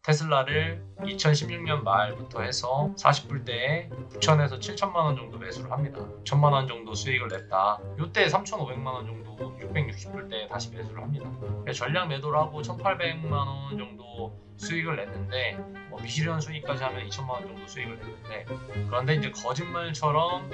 테슬라를 2016년 말부터 해서 40불대에 9천에서 7천만 원 정도 매수를 합니다. 6천만 원 정도 수익을 냈다. 이때 3,500만 원 정도 660불대에 다시 매수를 합니다. 전량 매도를 하고 1,800만 원 정도 수익을 냈는데 미실현 수익까지 하면 2천만 원 정도 수익을 냈는데, 그런데 이제 거짓말처럼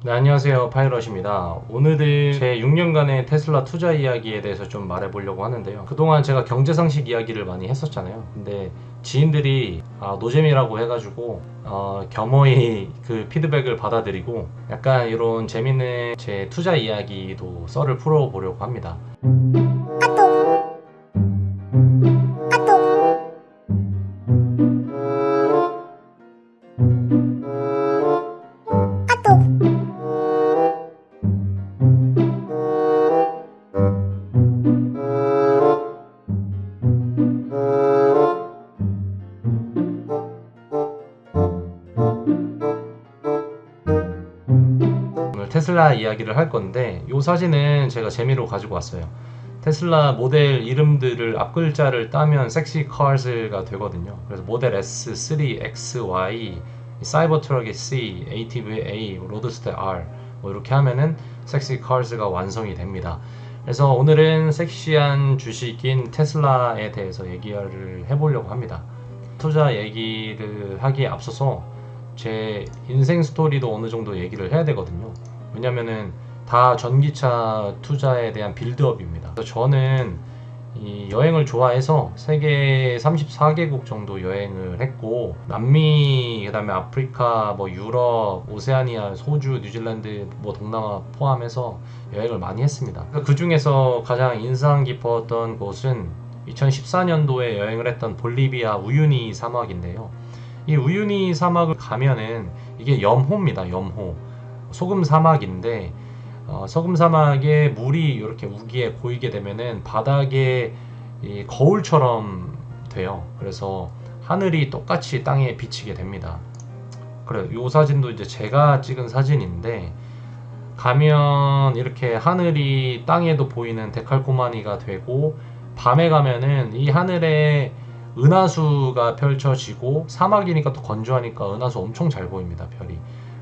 네, 안녕하세요. 파이럿입니다. 오늘은 제 6년간의 테슬라 투자 이야기에 대해서 좀 말해보려고 하는데요. 그동안 제가 경제상식 이야기를 많이 했었잖아요. 근데 지인들이 노잼이라고 해가지고 겸허히 그 피드백을 받아들이고 약간 이런 재밌는 제 투자 이야기도 썰을 풀어보려고 합니다. 테슬라 이야기를 할 건데, 이 사진은 제가 재미로 가지고 왔어요. 테슬라 모델 이름들을 앞글자를 따면 섹시 카rs가 되거든요. 그래서 모델 S, 3, X, Y, 사이버트럭의 C, ATV A, 로드스터 R 이렇게 하면은 섹시 카rs가 완성이 됩니다. 그래서 오늘은 섹시한 주식인 테슬라에 대해서 얘기를 해보려고 합니다. 투자 얘기를 하기에 앞서서 제 인생 스토리도 어느 정도 얘기를 해야 되거든요. 왜냐면은 다 전기차 투자에 대한 빌드업입니다. 저는 이 여행을 좋아해서 세계 34개국 정도 여행을 했고, 남미, 그 다음에 아프리카, 유럽, 오세아니아, 호주, 뉴질랜드, 동남아 포함해서 여행을 많이 했습니다. 그 중에서 가장 인상 깊었던 곳은 2014년도에 여행을 했던 볼리비아 우유니 사막인데요. 이 우유니 사막을 가면은 이게 염호입니다. 염호. 소금 사막인데 소금 사막에 물이 이렇게 우기에 고이게 되면은 바닥에 이 거울처럼 돼요. 그래서 하늘이 똑같이 땅에 비치게 됩니다. 그래, 요 사진도 이제 제가 찍은 사진인데, 가면 이렇게 하늘이 땅에도 보이는 데칼코마니가 되고, 밤에 가면은 이 하늘에 은하수가 펼쳐지고, 사막이니까 또 건조하니까 은하수 엄청 잘 보입니다. 별이.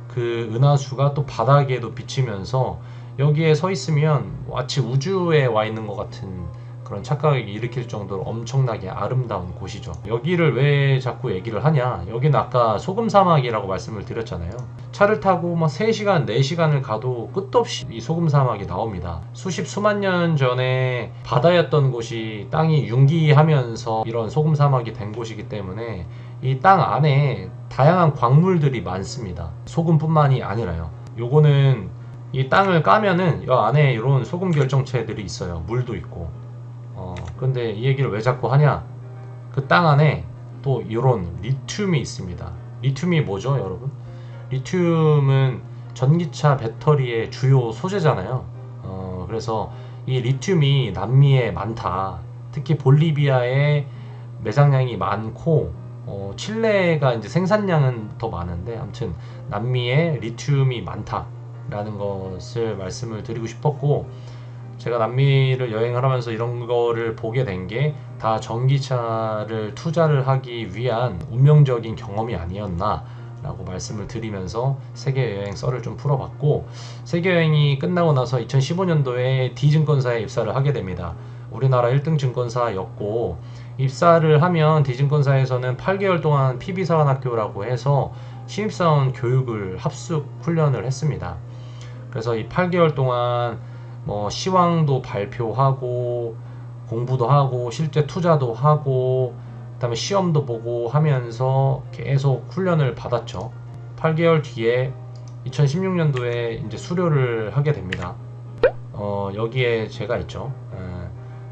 그 은하수가 또 바닥에도 비치면서 여기에 서 있으면 마치 우주에 와 있는 것 같은 그런 착각을 일으킬 정도로 엄청나게 아름다운 곳이죠. 여기를 왜 자꾸 얘기를 하냐, 여기는 아까 소금 사막이라고 말씀을 드렸잖아요. 차를 타고 3시간, 4시간을 가도 끝도 없이 이 소금 사막이 나옵니다. 수만 년 전에 바다였던 곳이 땅이 융기하면서 이런 소금 사막이 된 곳이기 때문에 이 땅 안에 다양한 광물들이 많습니다. 소금뿐만이 아니라요. 요거는 이 땅을 까면은 이 안에 이런 소금 결정체들이 있어요. 물도 있고. 근데 이 얘기를 왜 자꾸 하냐? 그 땅 안에 또 이런 리튬이 있습니다. 리튬이 뭐죠, 여러분? 리튬은 전기차 배터리의 주요 소재잖아요. 그래서 이 리튬이 남미에 많다. 특히 볼리비아에 매장량이 많고, 칠레가 이제 생산량은 더 많은데, 아무튼 남미에 리튬이 많다라는 것을 말씀을 드리고 싶었고, 제가 남미를 여행을 하면서 이런 거를 보게 된 게 다 전기차를 투자를 하기 위한 운명적인 경험이 아니었나 라고 말씀을 드리면서 세계 여행 썰을 좀 풀어봤고, 세계 여행이 끝나고 나서 2015년도에 D증권사에 입사를 하게 됩니다. 우리나라 1등 증권사였고, 입사를 하면 D증권사에서는 8개월 동안 PB사관학교라고 해서 신입사원 교육을 합숙 훈련을 했습니다. 그래서 이 8개월 동안 시황도 발표하고 공부도 하고 실제 투자도 하고 그다음에 시험도 보고 하면서 계속 훈련을 받았죠. 8개월 뒤에 2016년도에 이제 수료를 하게 됩니다. 여기에 제가 있죠.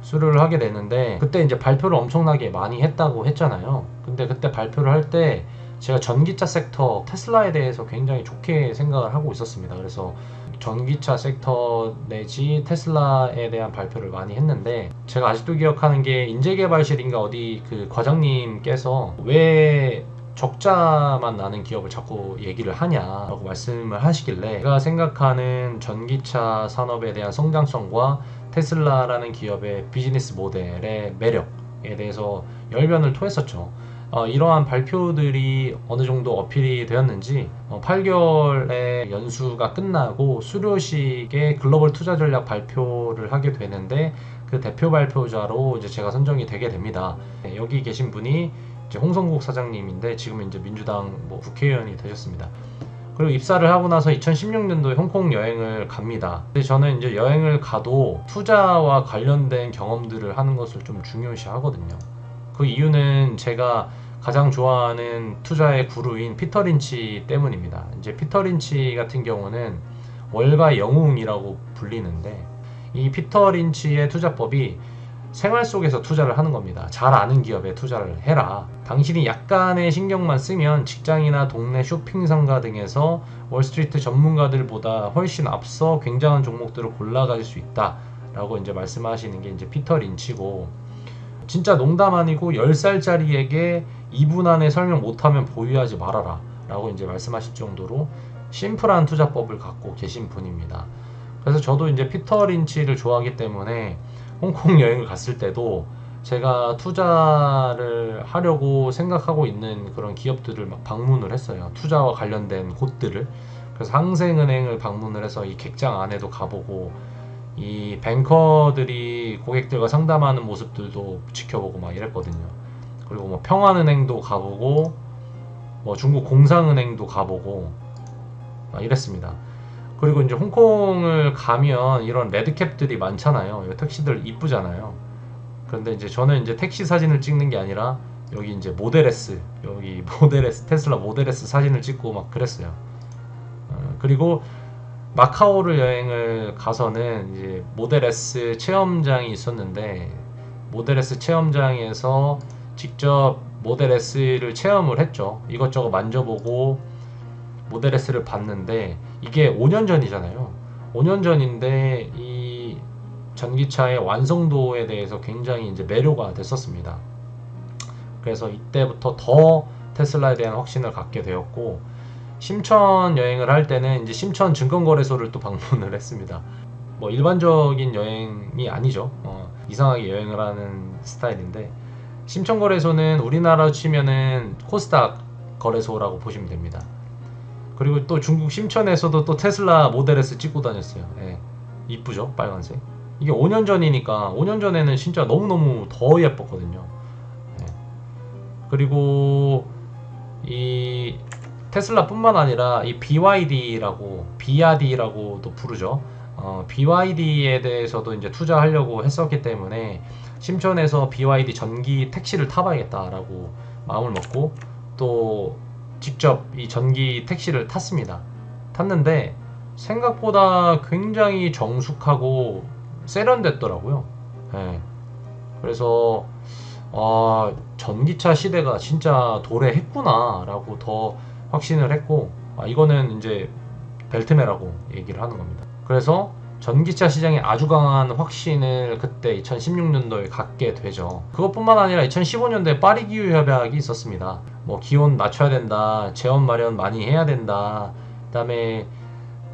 수료를 하게 됐는데, 그때 이제 발표를 엄청나게 많이 했다고 했잖아요. 근데 그때 발표를 할 때 제가 전기차 섹터 테슬라에 대해서 굉장히 좋게 생각을 하고 있었습니다. 그래서 전기차 섹터 내지 테슬라에 대한 발표를 많이 했는데, 제가 아직도 기억하는 게 인재개발실인가 어디 그 과장님께서 왜 적자만 나는 기업을 자꾸 얘기를 하냐라고 말씀을 하시길래 제가 생각하는 전기차 산업에 대한 성장성과 테슬라라는 기업의 비즈니스 모델의 매력에 대해서 열변을 토했었죠. 이러한 발표들이 어느 정도 어필이 되었는지 8개월의 연수가 끝나고 수료식에 글로벌 투자 전략 발표를 하게 되는데 그 대표 발표자로 이제 제가 선정이 되게 됩니다. 여기 계신 분이 이제 홍성국 사장님인데 지금은 이제 민주당 국회의원이 되셨습니다. 그리고 입사를 하고 나서 2016년도에 홍콩 여행을 갑니다. 근데 저는 이제 여행을 가도 투자와 관련된 경험들을 하는 것을 좀 중요시 하거든요. 그 이유는 제가 가장 좋아하는 투자의 구루인 피터 린치 때문입니다. 이제 피터 린치 같은 경우는 월가 영웅이라고 불리는데 이 피터 린치의 투자법이 생활 속에서 투자를 하는 겁니다. 잘 아는 기업에 투자를 해라. 당신이 약간의 신경만 쓰면 직장이나 동네 쇼핑 상가 등에서 월스트리트 전문가들보다 훨씬 앞서 굉장한 종목들을 골라갈 수 있다 라고 이제 말씀하시는 게 이제 피터 린치고, 진짜 농담 아니고 10살짜리에게 2분 안에 설명 못하면 보유하지 말아라 라고 이제 말씀하실 정도로 심플한 투자법을 갖고 계신 분입니다. 그래서 저도 이제 피터 린치를 좋아하기 때문에 홍콩 여행을 갔을 때도 제가 투자를 하려고 생각하고 있는 그런 기업들을 막 방문을 했어요. 투자와 관련된 곳들을. 그래서 항생은행을 방문을 해서 이 객장 안에도 가보고 이 뱅커들이 고객들과 상담하는 모습들도 지켜보고 막 이랬거든요. 그리고 뭐 평안은행도 가보고 뭐 중국 공상은행도 가보고 막 이랬습니다. 그리고 이제 홍콩을 가면 이런 레드캡들이 많잖아요. 택시들 이쁘잖아요. 그런데 이제 저는 이제 택시 사진을 찍는 게 아니라 여기 이제 모델 S, 여기 모델 S, 테슬라 모델 S 사진을 찍고 막 그랬어요. 그리고 마카오를 여행을 가서는 이제 모델 S 체험장이 있었는데 모델 S 체험장에서 직접 모델 S를 체험을 했죠. 이것저것 만져보고 모델 S를 봤는데 이게 5년 전이잖아요. 5년 전인데 이 전기차의 완성도에 대해서 굉장히 이제 매료가 됐었습니다. 그래서 이때부터 더 테슬라에 대한 확신을 갖게 되었고, 심천 여행을 할 때는 이제 심천 증권거래소를 또 방문을 했습니다. 뭐 일반적인 여행이 아니죠. 이상하게 여행을 하는 스타일인데, 심천거래소는 우리나라로 치면은 코스닥 거래소라고 보시면 됩니다. 그리고 또 중국 심천에서도 또 테슬라 모델 S 찍고 다녔어요. 예. 이쁘죠? 빨간색. 이게 5년 전이니까 5년 전에는 진짜 너무너무 더 예뻤거든요. 예. 그리고 이 테슬라뿐만 아니라 이 BYD라고도 부르죠. BYD에 대해서도 이제 투자하려고 했었기 때문에 심천에서 BYD 전기 택시를 타봐야겠다라고 마음을 먹고 또 직접 이 전기 택시를 탔습니다. 탔는데 생각보다 굉장히 정숙하고 세련됐더라고요. 네. 그래서 전기차 시대가 진짜 도래했구나 라고 더 확신을 했고, 이거는 이제 벨트매라고 얘기를 하는 겁니다. 그래서 전기차 시장에 아주 강한 확신을 그때 2016년도에 갖게 되죠. 그것뿐만 아니라 2015년도에 파리 기후 협약이 있었습니다. 뭐 기온 낮춰야 된다, 재원 마련 많이 해야 된다, 그다음에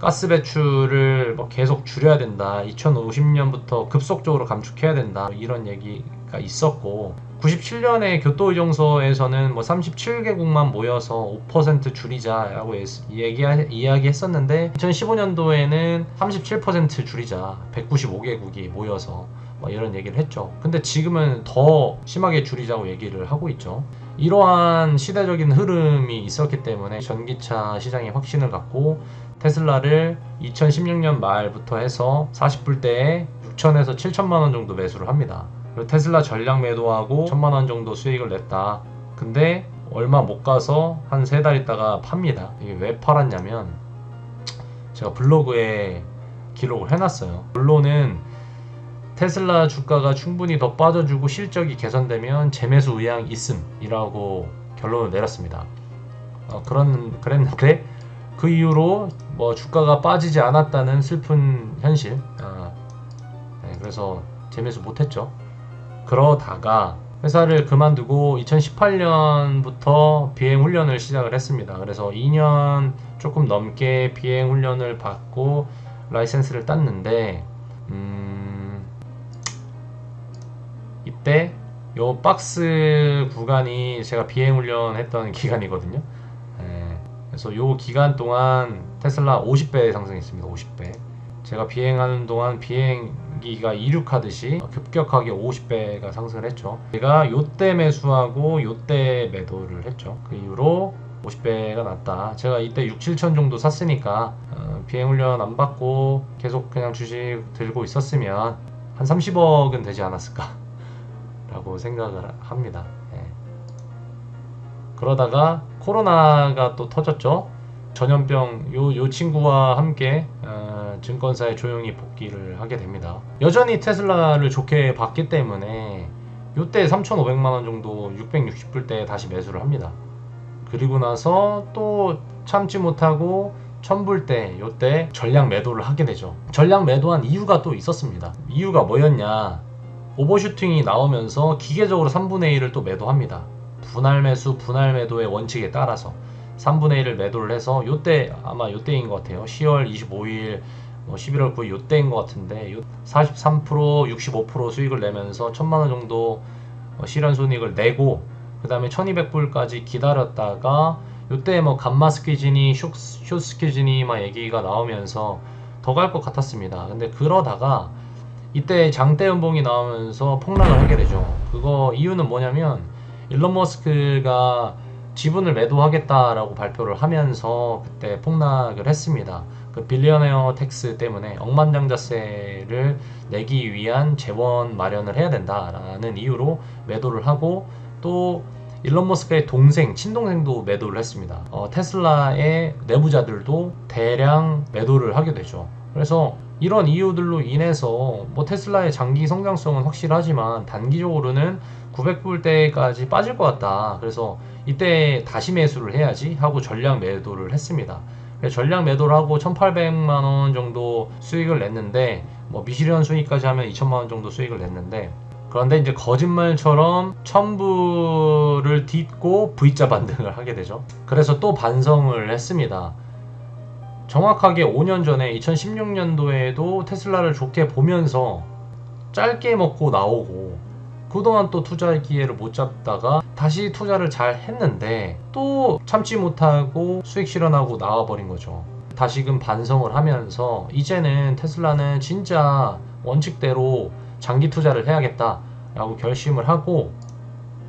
가스 배출을 뭐 계속 줄여야 된다, 2050년부터 급속적으로 감축해야 된다, 이런 얘기가 있었고, 97년에 교토의정서에서는 뭐 37개국만 모여서 5% 줄이자라고 이야기했었는데 2015년도에는 37% 줄이자, 195개국이 모여서 뭐 이런 얘기를 했죠. 근데 지금은 더 심하게 줄이자고 얘기를 하고 있죠. 이러한 시대적인 흐름이 있었기 때문에 전기차 시장에 확신을 갖고 테슬라를 2016년 말부터 해서 40불대에 6천에서 7천만 원 정도 매수를 합니다. 그리고 테슬라 전량 매도하고 1천만 원 정도 수익을 냈다. 근데 얼마 못 가서 한 3달 있다가 팝니다. 이게 왜 팔았냐면 제가 블로그에 기록을 해놨어요. 결론은 테슬라 주가가 충분히 더 빠져주고 실적이 개선되면 재매수 의향 있음이라고 결론을 내렸습니다. 그랬는데 그 이후로 뭐 주가가 빠지지 않았다는 슬픈 현실. 네, 그래서 재매수 못했죠. 그러다가 회사를 그만두고 2018년부터 비행 훈련을 시작을 했습니다. 그래서 2년 조금 넘게 비행 훈련을 받고 라이센스를 땄는데 이때 요 박스 구간이 제가 비행 훈련 했던 기간이거든요. 그래서 요 기간 동안 테슬라 50배 상승했습니다. 50배. 제가 비행하는 동안 비행기가 이륙하듯이 급격하게 50배가 상승을 했죠. 제가 요때 매수하고 요때 매도를 했죠. 그 이후로 50배가 났다. 제가 이때 6, 7천 정도 샀으니까 비행훈련 안 받고 계속 그냥 주식 들고 있었으면 한 30억은 되지 않았을까 라고 생각을 합니다. 그러다가 코로나가 또 터졌죠. 전염병 요 친구와 함께 증권사에 조용히 복귀를 하게 됩니다. 여전히 테슬라를 좋게 봤기 때문에 요때 3,500만원 정도 660불 때 다시 매수를 합니다. 그리고 나서 또 참지 못하고 1000불 때 요때 전량 매도를 하게 되죠. 전량 매도한 이유가 또 있었습니다. 이유가 뭐였냐, 오버슈팅이 나오면서 기계적으로 3분의 1을 또 매도합니다. 분할 매수, 분할 매도의 원칙에 따라서 3분의 1을 매도를 해서 요때 아마 요때인 것 같아요. 10월 25일 11월 9일 요때인 것 같은데 43%, 65% 수익을 내면서 1000만원 정도 실현손익을 내고 그 다음에 1200불까지 기다렸다가 요때 뭐 감마 스퀴즈니 숏 스퀴즈니 막 얘기가 나오면서 더 갈 것 같았습니다. 근데 그러다가 이때 장대 연봉이 나오면서 폭락을 하게 되죠. 그거 이유는 뭐냐면 일론 머스크가 지분을 매도하겠다라고 발표를 하면서 그때 폭락을 했습니다. 그 빌리어네어 텍스 때문에 억만장자세를 내기 위한 재원 마련을 해야 된다라는 이유로 매도를 하고, 또 일론 머스크의 동생, 친동생도 매도를 했습니다. 테슬라의 내부자들도 대량 매도를 하게 되죠. 그래서 이런 이유들로 인해서 뭐 테슬라의 장기 성장성은 확실하지만 단기적으로는 900불대까지 빠질 것 같다. 그래서 이때 다시 매수를 해야지 하고 전량 매도를 했습니다. 전량 매도를 하고 1800만원 정도 수익을 냈는데, 뭐 미실현 수익까지 하면 2000만원 정도 수익을 냈는데, 그런데 이제 거짓말처럼 1000불을 딛고 V자 반등을 하게 되죠. 그래서 또 반성을 했습니다. 정확하게 5년 전에 2016년도에도 테슬라를 좋게 보면서 짧게 먹고 나오고 그동안 또 투자 기회를 못 잡다가 다시 투자를 잘 했는데 또 참지 못하고 수익 실현하고 나와버린 거죠. 다시금 반성을 하면서 이제는 테슬라는 진짜 원칙대로 장기 투자를 해야겠다 라고 결심을 하고,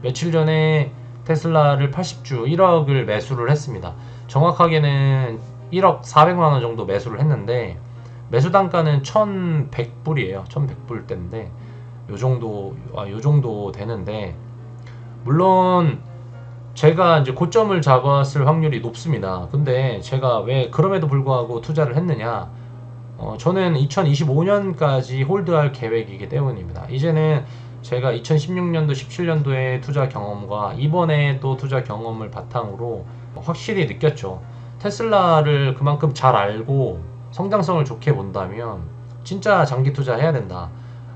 며칠 전에 테슬라를 80주 1억을 매수를 했습니다. 정확하게는 1억 400만원 정도 매수를 했는데 매수 단가는 1100불이에요. 1100불대인데 요 정도 되는데, 물론 제가 이제 고점을 잡았을 확률이 높습니다. 근데 제가 왜 그럼에도 불구하고 투자를 했느냐, 저는 2025년까지 홀드할 계획이기 때문입니다. 이제는 제가 2016년도, 17년도의 투자 경험과 이번에 또 투자 경험을 바탕으로 확실히 느꼈죠. 테슬라를 그만큼 잘 알고 성장성을 좋게 본다면 진짜 장기 투자해야 된다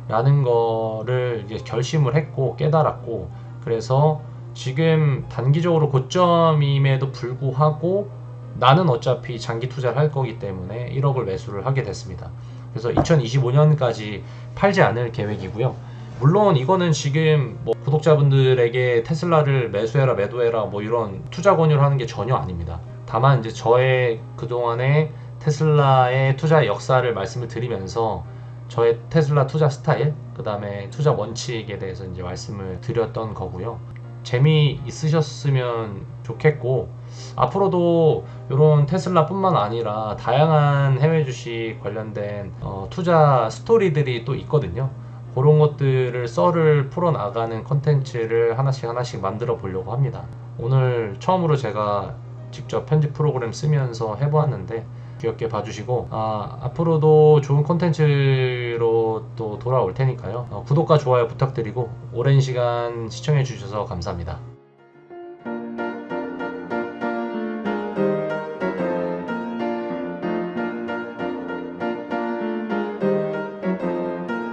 라는 거를 이제 결심을 했고 깨달았고, 그래서 지금 단기적으로 고점임에도 불구하고 나는 어차피 장기 투자를 할 거기 때문에 1억을 매수를 하게 됐습니다. 그래서 2025년까지 팔지 않을 계획이고요. 물론 이거는 지금 뭐 구독자분들에게 테슬라를 매수해라 매도해라 뭐 이런 투자 권유를 하는 게 전혀 아닙니다. 다만 이제 저의 그동안의 테슬라의 투자 역사를 말씀을 드리면서 저의 테슬라 투자 스타일, 그 다음에 투자 원칙에 대해서 이제 말씀을 드렸던 거고요. 재미있으셨으면 좋겠고, 앞으로도 이런 테슬라뿐만 아니라 다양한 해외 주식 관련된 투자 스토리들이 또 있거든요. 그런 것들을 썰을 풀어나가는 컨텐츠를 하나씩 만들어 보려고 합니다. 오늘 처음으로 제가 직접 편집 프로그램 쓰면서 해보았는데 귀엽게 봐주시고, 앞으로도 좋은 콘텐츠로 또 돌아올 테니까요. 구독과 좋아요 부탁드리고 오랜 시간 시청해 주셔서 감사합니다.